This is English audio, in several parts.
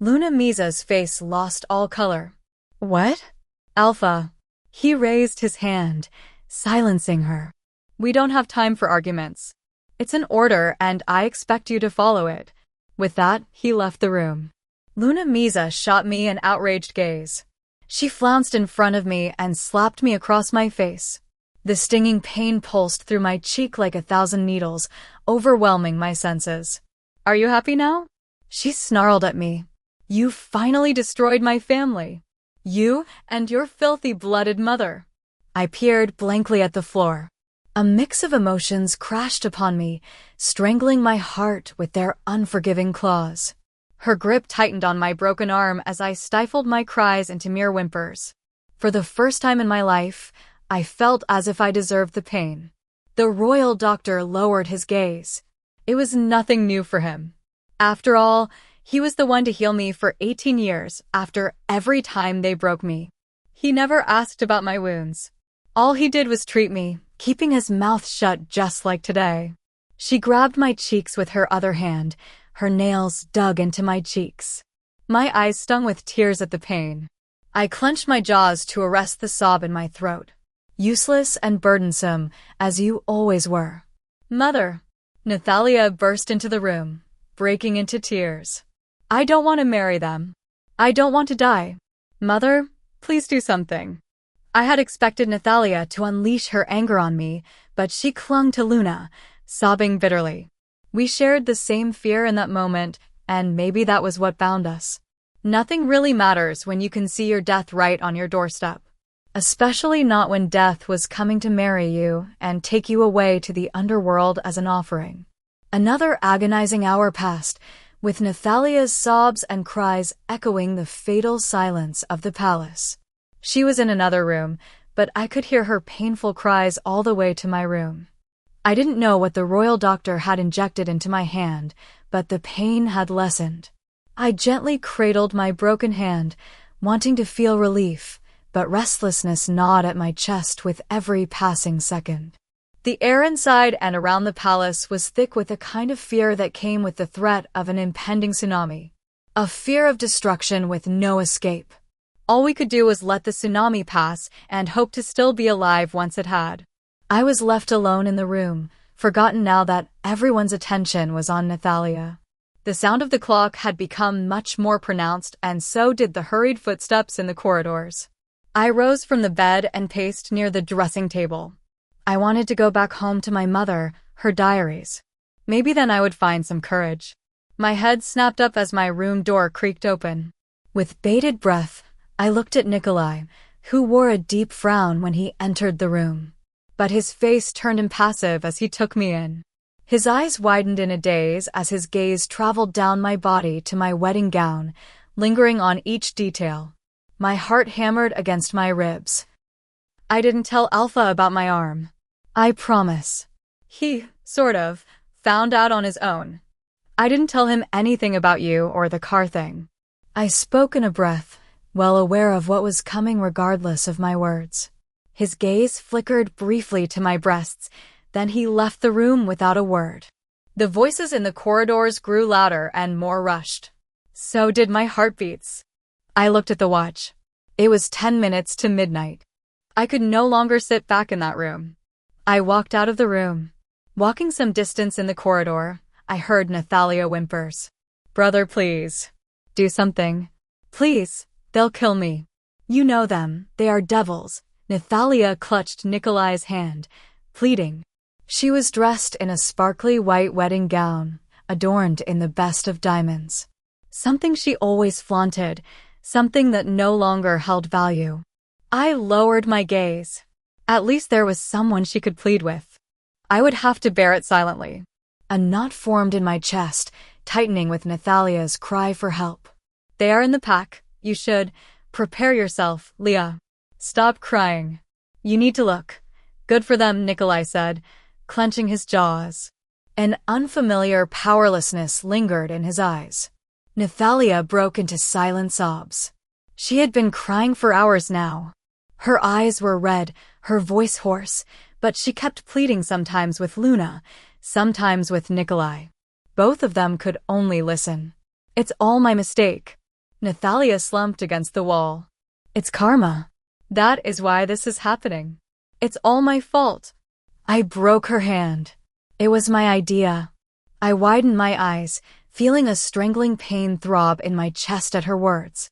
Luna Misa's face lost all color. What? Alpha. He raised his hand, silencing her. We don't have time for arguments. It's an order and I expect you to follow it. With that, he left the room. Luna Misa shot me an outraged gaze. She flounced in front of me and slapped me across my face. The stinging pain pulsed through my cheek like 1,000 needles, overwhelming my senses. Are you happy now? She snarled at me. You finally destroyed my family. You and your filthy blooded mother. I peered blankly at the floor. A mix of emotions crashed upon me, strangling my heart with their unforgiving claws. Her grip tightened on my broken arm as I stifled my cries into mere whimpers. For the first time in my life, I felt as if I deserved the pain. The royal doctor lowered his gaze. It was nothing new for him. After all, he was the one to heal me for 18 years after every time they broke me. He never asked about my wounds. All he did was treat me, keeping his mouth shut just like today. She grabbed my cheeks with her other hand, her nails dug into my cheeks. My eyes stung with tears at the pain. I clenched my jaws to arrest the sob in my throat. Useless and burdensome, as you always were. Mother. Xanthea burst into the room, breaking into tears. I don't want to marry them. I don't want to die. Mother, please do something. I had expected Xanthea to unleash her anger on me, but she clung to Luna, sobbing bitterly. We shared the same fear in that moment, and maybe that was what bound us. Nothing really matters when you can see your death right on your doorstep. Especially not when death was coming to marry you and take you away to the underworld as an offering. Another agonizing hour passed, with Xanthea's sobs and cries echoing the fatal silence of the palace. She was in another room, but I could hear her painful cries all the way to my room. I didn't know what the royal doctor had injected into my hand, but the pain had lessened. I gently cradled my broken hand, wanting to feel relief, but restlessness gnawed at my chest with every passing second. The air inside and around the palace was thick with a kind of fear that came with the threat of an impending tsunami. A fear of destruction with no escape. All we could do was let the tsunami pass and hope to still be alive once it had. I was left alone in the room, forgotten now that everyone's attention was on Xanthea. The sound of the clock had become much more pronounced, and so did the hurried footsteps in the corridors. I rose from the bed and paced near the dressing table. I wanted to go back home to my mother, her diaries. Maybe then I would find some courage. My head snapped up as my room door creaked open. With bated breath, I looked at Nikolai, who wore a deep frown when he entered the room. But his face turned impassive as he took me in. His eyes widened in a daze as his gaze traveled down my body to my wedding gown, lingering on each detail. My heart hammered against my ribs. I didn't tell Alpha about my arm. I promise. He, sort of, found out on his own. I didn't tell him anything about you or the car thing. I spoke in a breath, well aware of what was coming regardless of my words. His gaze flickered briefly to my breasts, then he left the room without a word. The voices in the corridors grew louder and more rushed. So did my heartbeats. I looked at the watch. It was 10 minutes to midnight. I could no longer sit back in that room. I walked out of the room. Walking some distance in the corridor, I heard Xanthea whimpers. Brother, please. Do something. Please, they'll kill me. You know them, they are devils. Xanthea clutched Nikolai's hand, pleading. She was dressed in a sparkly white wedding gown, adorned in the best of diamonds. Something she always flaunted, something that no longer held value. I lowered my gaze. At least there was someone she could plead with. I would have to bear it silently. A knot formed in my chest, tightening with Xanthea's cry for help. They are in the pack. You should prepare yourself, Leah. Stop crying. You need to look. Good for them, Nikolai said, clenching his jaws. An unfamiliar powerlessness lingered in his eyes. Xanthea broke into silent sobs. She had been crying for hours now. Her eyes were red, her voice hoarse, but she kept pleading, sometimes with Luna, sometimes with Nikolai. Both of them could only listen. It's all my mistake. Nathalia slumped against the wall. It's karma. That is why this is happening. It's all my fault. I broke her hand. It was my idea. I widened my eyes, feeling a strangling pain throb in my chest at her words.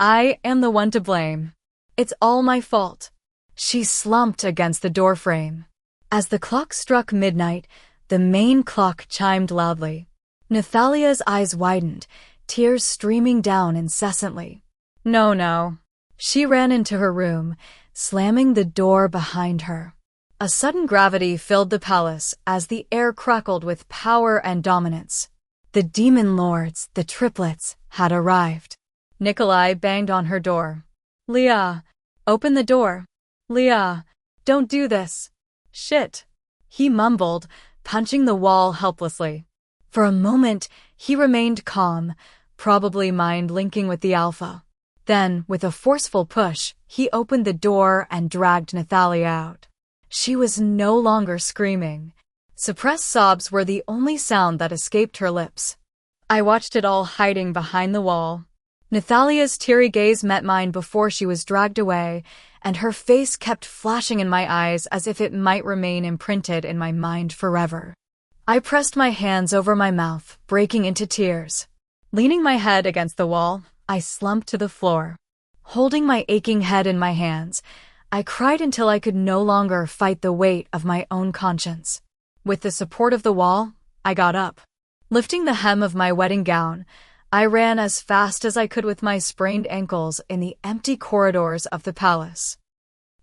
I am the one to blame. It's all my fault. She slumped against the doorframe. As the clock struck midnight, the main clock chimed loudly. Nathalia's eyes widened, tears streaming down incessantly. No. She ran into her room, slamming the door behind her. A sudden gravity filled the palace as the air crackled with power and dominance. The demon lords, the triplets, had arrived. Nikolai banged on her door. Leah, open the door. Leah, don't do this. Shit, he mumbled, punching the wall helplessly. For a moment, he remained calm, probably mind linking with the alpha. Then, with a forceful push, he opened the door and dragged Xanthea out. She was no longer screaming. Suppressed sobs were the only sound that escaped her lips. I watched it all hiding behind the wall. Nathalia's teary gaze met mine before she was dragged away, and her face kept flashing in my eyes as if it might remain imprinted in my mind forever. I pressed my hands over my mouth, breaking into tears. Leaning my head against the wall, I slumped to the floor. Holding my aching head in my hands, I cried until I could no longer fight the weight of my own conscience. With the support of the wall, I got up. Lifting the hem of my wedding gown, I ran as fast as I could with my sprained ankles in the empty corridors of the palace.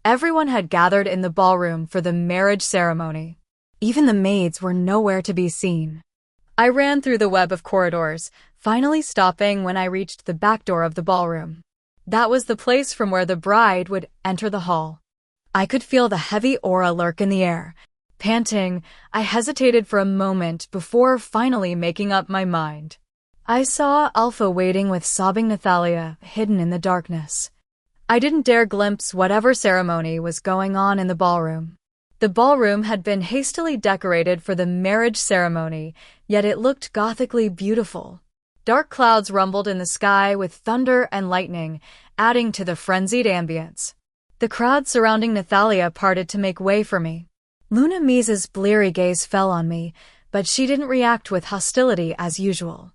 Everyone had gathered in the ballroom for the marriage ceremony. Even the maids were nowhere to be seen. I ran through the web of corridors, finally stopping when I reached the back door of the ballroom. That was the place from where the bride would enter the hall. I could feel the heavy aura lurk in the air. Panting, I hesitated for a moment before finally making up my mind. I saw Alpha waiting with sobbing Nathalia hidden in the darkness. I didn't dare glimpse whatever ceremony was going on in the ballroom. The ballroom had been hastily decorated for the marriage ceremony, yet it looked gothically beautiful. Dark clouds rumbled in the sky with thunder and lightning, adding to the frenzied ambience. The crowd surrounding Nathalia parted to make way for me. Luna Misa's bleary gaze fell on me, but she didn't react with hostility as usual.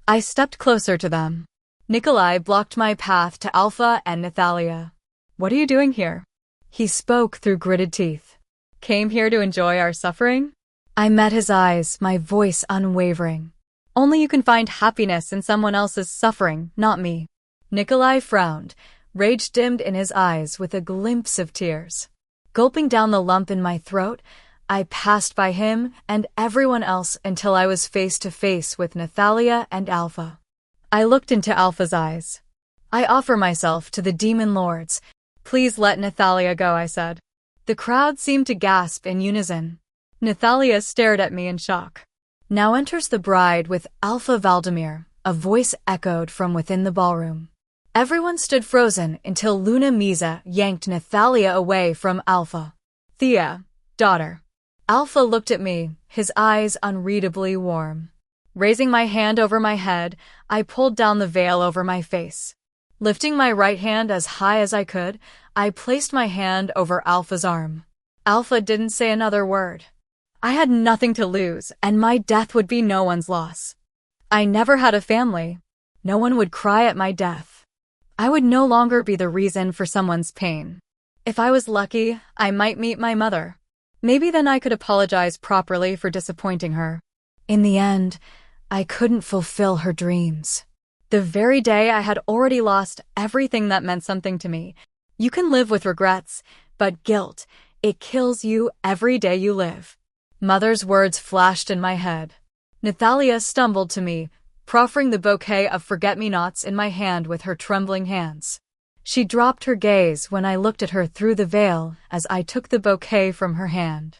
I stepped closer to them. Nikolai blocked my path to Alpha and Nathalia. What are you doing here? He spoke through gritted teeth. Came here to enjoy our suffering? I met his eyes, my voice unwavering. Only you can find happiness in someone else's suffering, not me. Nikolai frowned, rage dimmed in his eyes with a glimpse of tears. Gulping down the lump in my throat, I passed by him and everyone else until I was face to face with Nathalia and Alpha. I looked into Alpha's eyes. I offer myself to the demon lords. Please let Nathalia go, I said. The crowd seemed to gasp in unison. Nathalia stared at me in shock. Now enters the bride with Alpha Valdemir, a voice echoed from within the ballroom. Everyone stood frozen until Luna Misa yanked Nathalia away from Alpha. Thea, daughter. Alpha looked at me, his eyes unreadably warm. Raising my hand over my head, I pulled down the veil over my face. Lifting my right hand as high as I could, I placed my hand over Alpha's arm. Alpha didn't say another word. I had nothing to lose, and my death would be no one's loss. I never had a family. No one would cry at my death. I would no longer be the reason for someone's pain. If I was lucky, I might meet my mother. Maybe then I could apologize properly for disappointing her. In the end, I couldn't fulfill her dreams. The very day I had already lost everything that meant something to me. You can live with regrets, but guilt, it kills you every day you live. Mother's words flashed in my head. Nathalia stumbled to me, proffering the bouquet of forget-me-nots in my hand with her trembling hands. She dropped her gaze when I looked at her through the veil as I took the bouquet from her hand.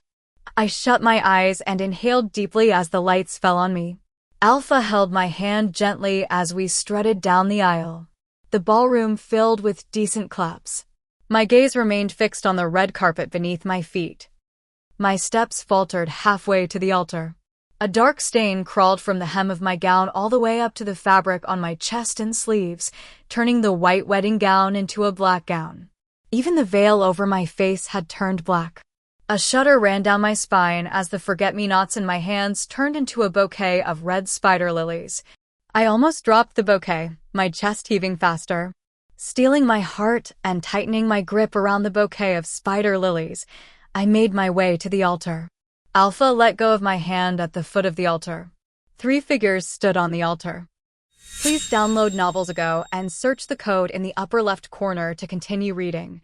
I shut my eyes and inhaled deeply as the lights fell on me. Alpha held my hand gently as we strutted down the aisle. The ballroom filled with decent claps. My gaze remained fixed on the red carpet beneath my feet. My steps faltered halfway to the altar. A dark stain crawled from the hem of my gown all the way up to the fabric on my chest and sleeves, turning the white wedding gown into a black gown. Even the veil over my face had turned black. A shudder ran down my spine as the forget-me-nots in my hands turned into a bouquet of red spider lilies. I almost dropped the bouquet, my chest heaving faster. Steeling my heart and tightening my grip around the bouquet of spider lilies, I made my way to the altar. Alpha let go of my hand at the foot of the altar. 3 figures stood on the altar. Please download Novels Ago and search the code in the upper left corner to continue reading.